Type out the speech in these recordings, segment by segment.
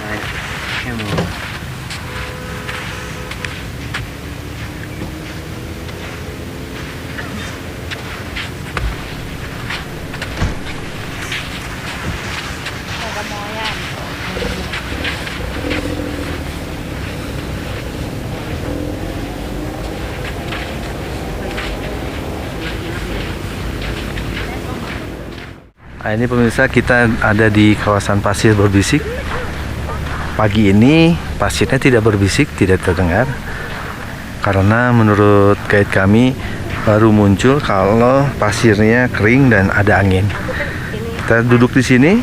naik camel. Nah, ini pemirsa, kita ada di kawasan pasir berbisik. Pagi ini pasirnya tidak berbisik, tidak terdengar. Karena menurut guide kami baru muncul kalau pasirnya kering dan ada angin. Kita duduk di sini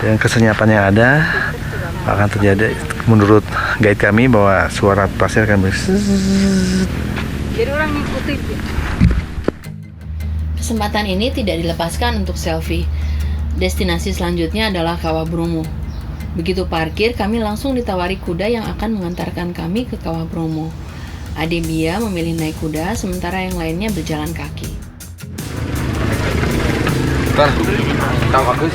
dan kesenyapan yang ada akan terjadi. Menurut guide kami bahwa suara pasir akan Jadi orang ngikutin. Kesempatan ini tidak dilepaskan untuk selfie. Destinasi selanjutnya adalah Kawah Bromo. Begitu parkir, kami langsung ditawari kuda yang akan mengantarkan kami ke Kawah Bromo. Ade Bia memilih naik kuda, sementara yang lainnya berjalan kaki. Kang Agus.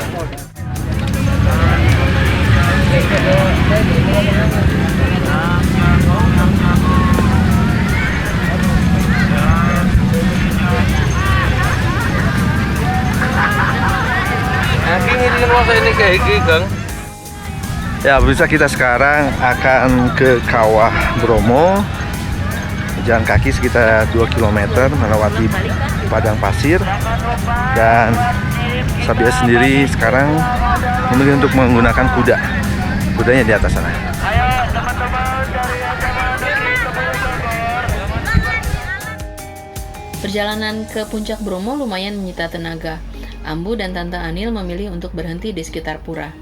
Ya, bisa kita sekarang akan ke Kawah Bromo. Jalan kaki sekitar 2 km melewati padang pasir, dan saya sendiri sekarang memilih untuk menggunakan kuda. Kudanya di atas sana. Perjalanan ke puncak Bromo lumayan menyita tenaga. Ambu dan Tante Anil memilih untuk berhenti di sekitar pura.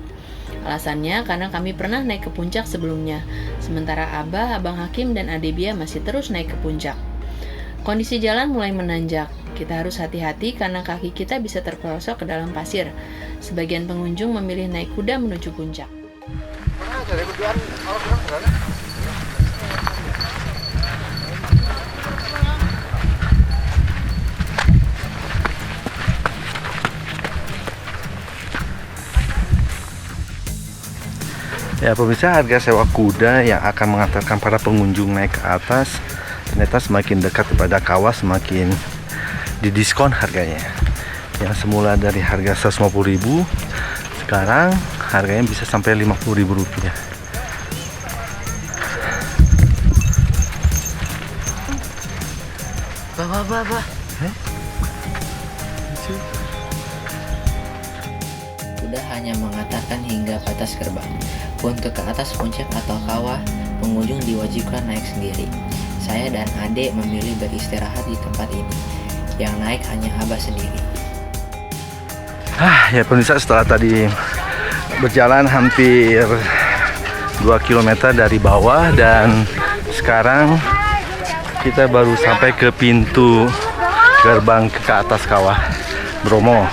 Alasannya karena kami pernah naik ke puncak sebelumnya, sementara Abah, Abang Hakim, dan Ade Bia masih terus naik ke puncak. Kondisi jalan mulai menanjak. Kita harus hati-hati karena kaki kita bisa terperosok ke dalam pasir. Sebagian pengunjung memilih naik kuda menuju puncak. Ya pemirsa, harga sewa kuda yang akan mengantarkan para pengunjung naik ke atas ternyata semakin dekat kepada kawah semakin didiskon harganya. Yang semula dari harga 150.000, sekarang harganya bisa sampai 50.000 rupiah. Bah. Kuda hanya mengantarkan hingga batas gerbang. Untuk ke atas puncak atau kawah, pengunjung diwajibkan naik sendiri. Saya dan Ade memilih beristirahat di tempat ini. Yang naik hanya Abah sendiri. Ya pemirsa, setelah tadi berjalan hampir 2 km dari bawah, dan sekarang kita baru sampai ke pintu gerbang ke atas Kawah Bromo.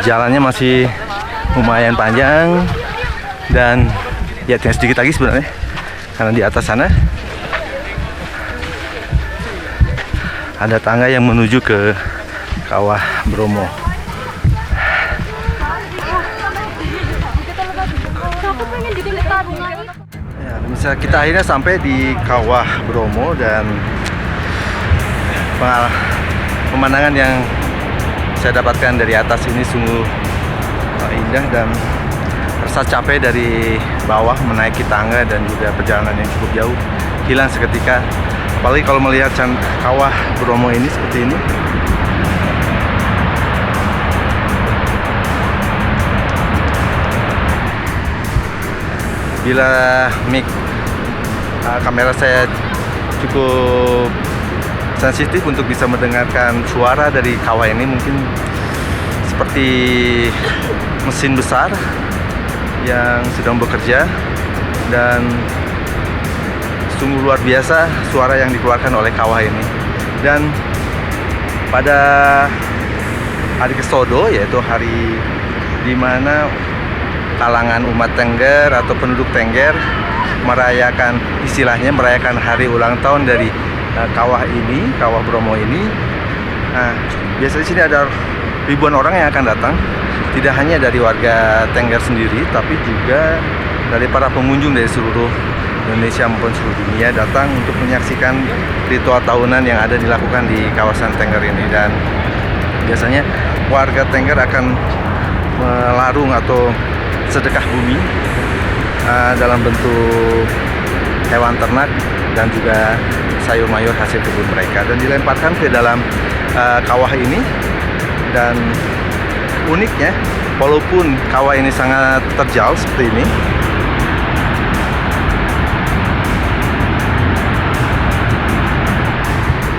Jalannya masih lumayan panjang dan ya tinggal sedikit lagi sebenarnya, karena di atas sana ada tangga yang menuju ke Kawah Bromo. Ya, bisa kita akhirnya sampai di Kawah Bromo, dan pemandangan yang saya dapatkan dari atas ini sungguh indah, dan rasa capek dari bawah menaiki tangga dan juga perjalanan yang cukup jauh hilang seketika. Apalagi kalau melihat Kawah Bromo ini seperti ini. Bila kamera saya cukup sensitif untuk bisa mendengarkan suara dari kawah ini, mungkin seperti mesin besar yang sedang bekerja, dan sungguh luar biasa suara yang dikeluarkan oleh kawah ini. Dan pada hari Kesodo, yaitu hari di mana kalangan umat Tengger atau penduduk Tengger merayakan, istilahnya merayakan hari ulang tahun dari kawah ini, Kawah Bromo ini. Nah, biasanya di sini ada ribuan orang yang akan datang, tidak hanya dari warga Tengger sendiri, tapi juga dari para pengunjung dari seluruh Indonesia maupun seluruh dunia datang untuk menyaksikan ritual tahunan yang ada dilakukan di kawasan Tengger ini. Dan biasanya warga Tengger akan melarung atau sedekah bumi dalam bentuk hewan ternak dan juga sayur mayur hasil kebun mereka, dan dilemparkan ke dalam kawah ini. Dan uniknya, walaupun kawah ini sangat terjal seperti ini,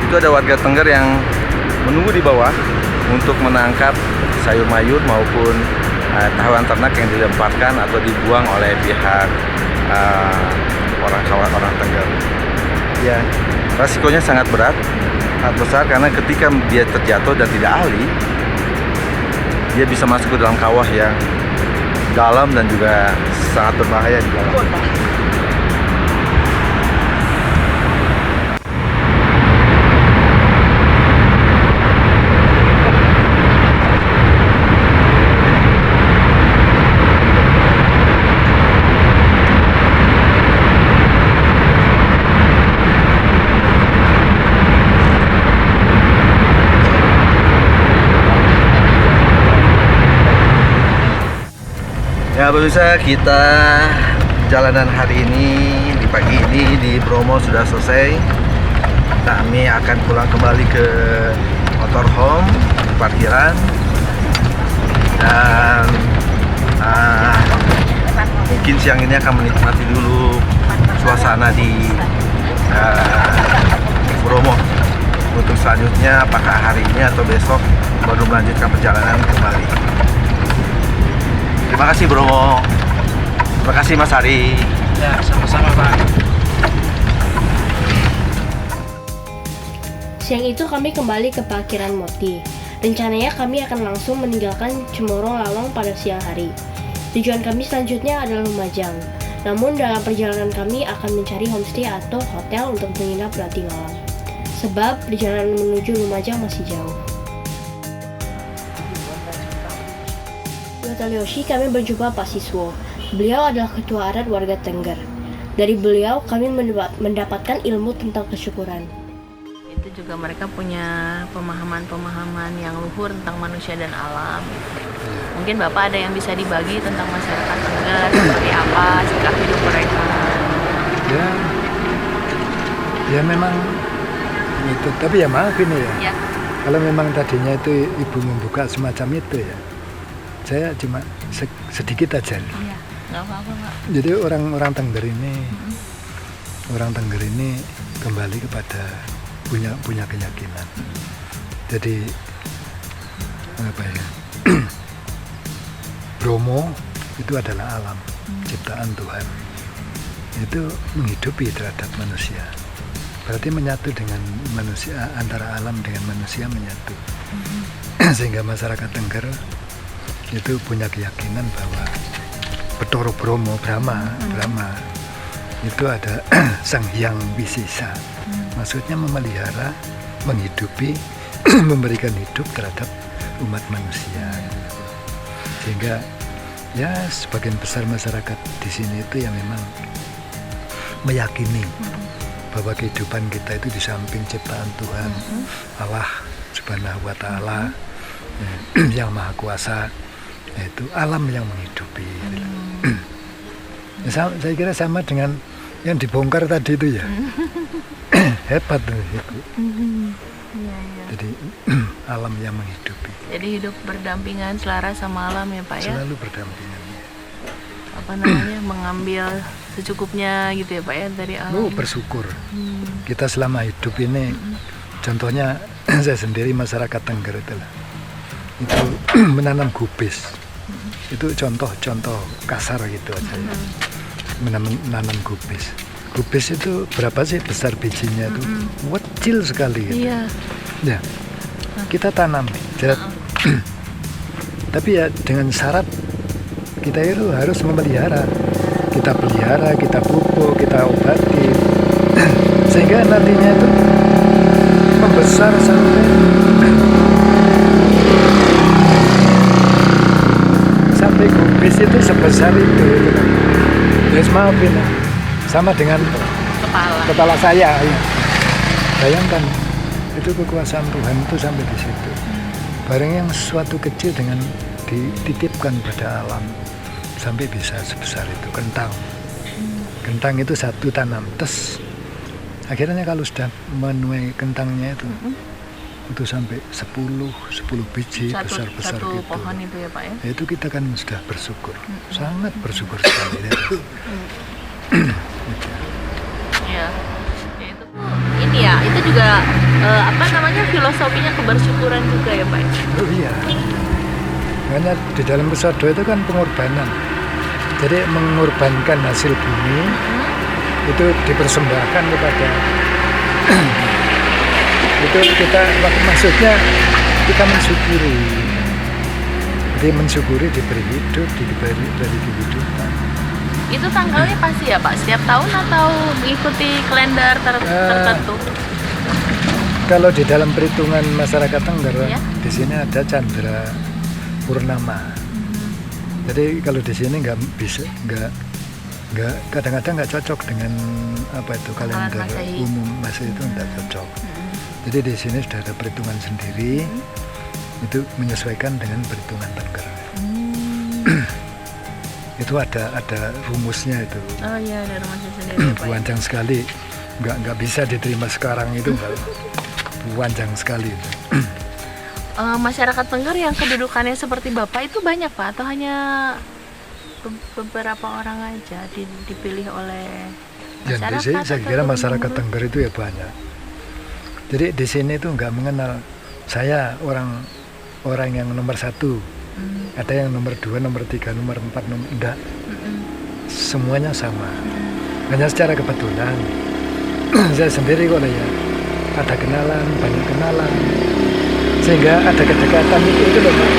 itu ada warga Tengger yang menunggu di bawah untuk menangkap sayur mayur maupun hewan ternak yang dilemparkan atau dibuang oleh pihak orang Tengger. Ya, resikonya sangat berat, sangat besar, karena ketika dia terjatuh dan tidak ahli, dia bisa masuk ke dalam kawah yang dalam dan juga sangat berbahaya di dalam. Ya pemirsa, kita jalanan hari ini di pagi ini di Bromo sudah selesai. Kami akan pulang kembali ke motorhome, parkiran, dan mungkin siang ini akan menikmati dulu suasana di Bromo. Untuk selanjutnya apakah hari ini atau besok baru melanjutkan perjalanan kembali. Terima kasih Bromo. Terima kasih Mas Hari. Ya, sama-sama Pak. Siang itu kami kembali ke parkiran Moti. Rencananya kami akan langsung meninggalkan Cemoro Lawang pada siang hari. Tujuan kami selanjutnya adalah Lumajang. Namun dalam perjalanan kami akan mencari homestay atau hotel untuk menginap nanti malam. Sebab perjalanan menuju Lumajang masih jauh. Di Hotel Yoshi kami berjumpa Pak Siswo. Beliau adalah ketua adat warga Tengger. Dari beliau kami mendapatkan ilmu tentang kesyukuran. Itu juga mereka punya pemahaman-pemahaman yang luhur tentang manusia dan alam. Mungkin Bapak ada yang bisa dibagi tentang masyarakat Tengger, seperti apa sikap hidup mereka? Ya memang itu, tapi ya maaf ini ya. Ya. Kalau memang tadinya itu ibu membuka semacam itu ya, saya cuma sedikit aja. Iya, nggak apa-apa Pak. Jadi orang Tengger ini kembali kepada punya keyakinan. Jadi apa ya? Bromo itu adalah alam ciptaan Tuhan. Itu menghidupi terhadap manusia. Berarti menyatu dengan manusia, antara alam dengan manusia menyatu. Sehingga masyarakat Tengger itu punya keyakinan bahwa Bathara Brahma, Brahma itu ada Sang Hyang Wisesa. Maksudnya memelihara, menghidupi, memberikan hidup terhadap umat manusia. Sehingga ya sebagian besar masyarakat di sini itu yang memang meyakini bahwa kehidupan kita itu di samping ciptaan Tuhan, Allah Subhanahu wa Ta'ala yang Maha Kuasa, yaitu alam yang menghidupi. Saya kira sama dengan yang dibongkar tadi itu ya. Hebat tuh itu. Jadi alam yang menghidupi. Jadi hidup berdampingan selaras sama alam ya Pak ya? Selalu berdampingan. Apa namanya, mengambil secukupnya gitu ya Pak ya dari alam. Bersyukur. Kita selama hidup ini, contohnya saya sendiri masyarakat Tengger itulah. Itu menanam gubis. Itu contoh kasar gitu aja ya. Menanam gubis. Gubis itu berapa sih besar bijinya itu? Kecil sekali gitu. Iya. Ya. Kita tanam. Tapi ya dengan syarat kita itu harus memelihara. Kita pelihara, kita pupuk, kita obati. Sehingga nantinya itu membesar sampai itu sebesar itu. Yes, maafin lah. Sama dengan kepala saya. Ya. Bayangkan itu kekuasaan Tuhan itu sampai di situ. Barang yang sesuatu kecil dengan dititipkan pada alam sampai bisa sebesar itu. Kentang itu satu tanam, akhirnya kalau sudah menuai kentangnya itu sampai 10 biji besar-besar satu gitu. pohon itu ya Pak ya? Itu kita kan sudah bersyukur, sangat bersyukur sekali. Iya. Ya, ini ya, itu juga filosofinya kebersyukuran juga ya Pak? Oh iya. Makanya di dalam pesado itu kan pengorbanan. Jadi mengorbankan hasil bumi itu dipersembahkan kepada itu kita maksudnya kita mensyukuri. Jadi mensyukuri diberi hidup, diberi kehidupan. Itu tanggalnya pasti ya Pak? Setiap tahun atau mengikuti kalender tertentu? Kalau di dalam perhitungan masyarakat Tengger, Ya? di sini ada Chandra Purnama. Jadi kalau di sini nggak kadang-kadang nggak cocok dengan kalender Masehi. umum Masehi itu nggak cocok. Jadi di sini sudah ada perhitungan sendiri, itu menyesuaikan dengan perhitungan Tengger. Itu ada rumusnya itu. Oh iya, ada rumusnya sendiri ya Pak? Panjang sekali, nggak bisa diterima sekarang itu, panjang sekali itu. Masyarakat Tengger yang kedudukannya seperti Bapak itu banyak Pak? Atau hanya beberapa orang aja dipilih oleh Ya, masyarakat? saya kira masyarakat Tengger itu ya banyak. Jadi di sini itu nggak mengenal saya orang yang nomor 1, ada yang nomor 2, nomor 3, nomor 4, enggak. Semuanya sama. Hanya secara kebetulan saya sendiri kok ya ada kenalan, banyak kenalan, sehingga ada kedekatan itu loh Pak.